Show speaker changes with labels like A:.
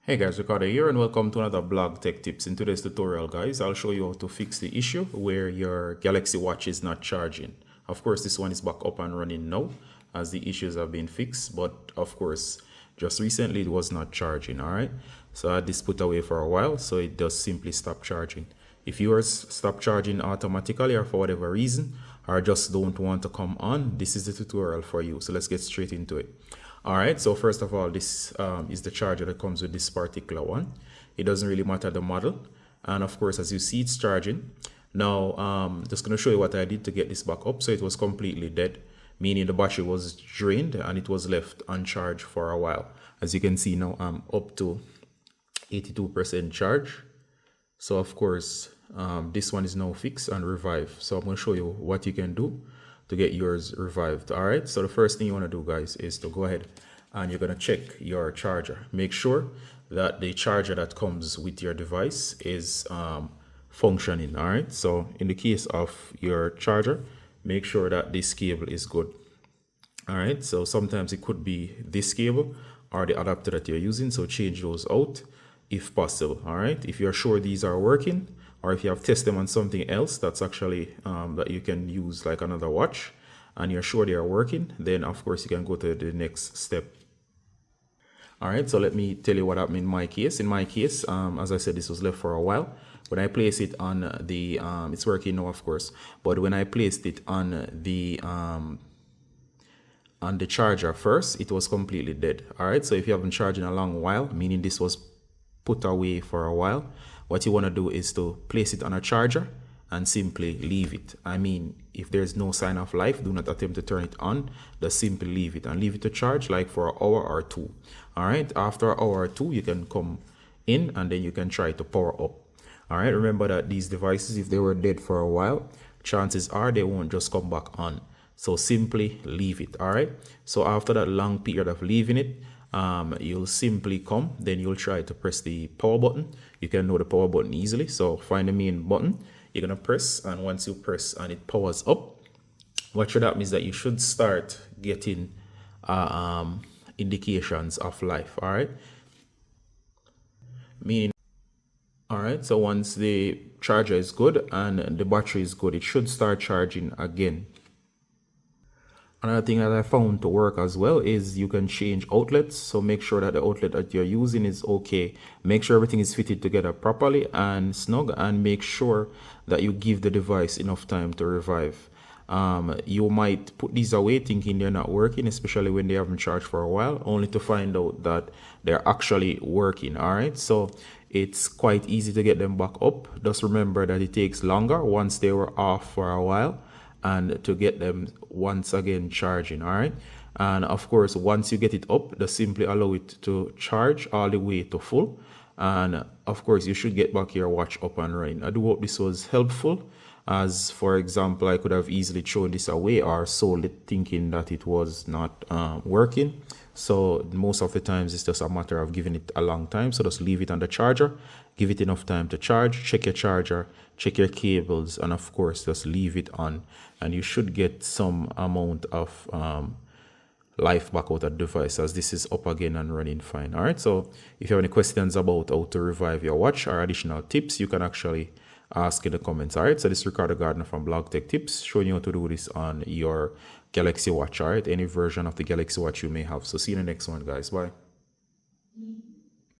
A: Hey guys, Ricardo here and welcome to another blog tech tips. In today's tutorial guys, I'll show you how to fix the issue where your Galaxy Watch is not charging. Of course, this one is back up and running now as the issues have been fixed, but of course, just recently it was not charging, alright? So I had this put away for a while, so it does simply stop charging. If yours stop charging automatically or for whatever reason, or just don't want to come on, this is the tutorial for you. So let's get straight into it. All right, so first of all, this is the charger that comes with this particular one. It doesn't really matter the model. And of course, as you see, it's charging. Now, just going to show you what I did to get this back up. So it was completely dead, meaning the battery was drained and it was left uncharged for a while. As you can see now, I'm up to 82% charge. So of course, this one is now fixed and revived. So I'm going to show you what you can do to get yours revived. All right, so the first thing you want to do guys is to go ahead and you're going to check your charger. Make sure that the charger that comes with your device is functioning. All right, so in the case of your charger, make sure that this cable is good. All right, so sometimes it could be this cable or the adapter that you're using, so change those out if possible. All right, if you're sure these are working, or if you have tested them on something else that's actually that you can use like another watch and you're sure they are working, then of course you can go to the next step. All right, so let me tell you what happened in my case. In my case, as I said, this was left for a while. When I place it on the, it's working now of course, but when I placed it on the charger first, it was completely dead. All right, so if you haven't charged in a long while, meaning this was put away for a while, what you want to do is to place it on a charger and simply leave it. I mean, if there's no sign of life, do not attempt to turn it on. Just simply leave it and leave it to charge like for an hour or two. All right, after an hour or two, you can come in and then you can try to power up. All right, remember that these devices, if they were dead for a while, chances are they won't just come back on. So simply leave it. All right, so after that long period of leaving it, you'll simply come, then you'll try to press the power button. You can know the power button easily, so find the main button, you're gonna press, and once you press and it powers up, what should happen is that you should start getting indications of life. All right, meaning, all right, so once the charger is good and the battery is good, it should start charging again. Another thing that I found to work as well is you can change outlets. So make sure that the outlet that you're using is okay. Make sure everything is fitted together properly and snug, and make sure that you give the device enough time to revive. You might put these away thinking they're not working, especially when they haven't charged for a while, only to find out that they're actually working. All right, so it's quite easy to get them back up. Just remember that it takes longer once they were off for a while and to get them once again charging. All right, and of course once you get it up, just simply allow it to charge all the way to full, and of course you should get back your watch up and running. I do hope this was helpful, as for example I could have easily thrown this away or sold it thinking that it was not working. So most of the times it's just a matter of giving it a long time. So just leave it on the charger, give it enough time to charge, check your charger, check your cables, and of course just leave it on, and you should get some amount of life back out of the device, as this is up again and running fine. All right, so if you have any questions about how to revive your watch or additional tips, you can actually ask in the comments. All right, so this is Ricardo Gardner from Blog Tech Tips, showing you how to do this on your Galaxy Watch. All right, any version of the Galaxy Watch you may have. So see you in the next one guys. Bye.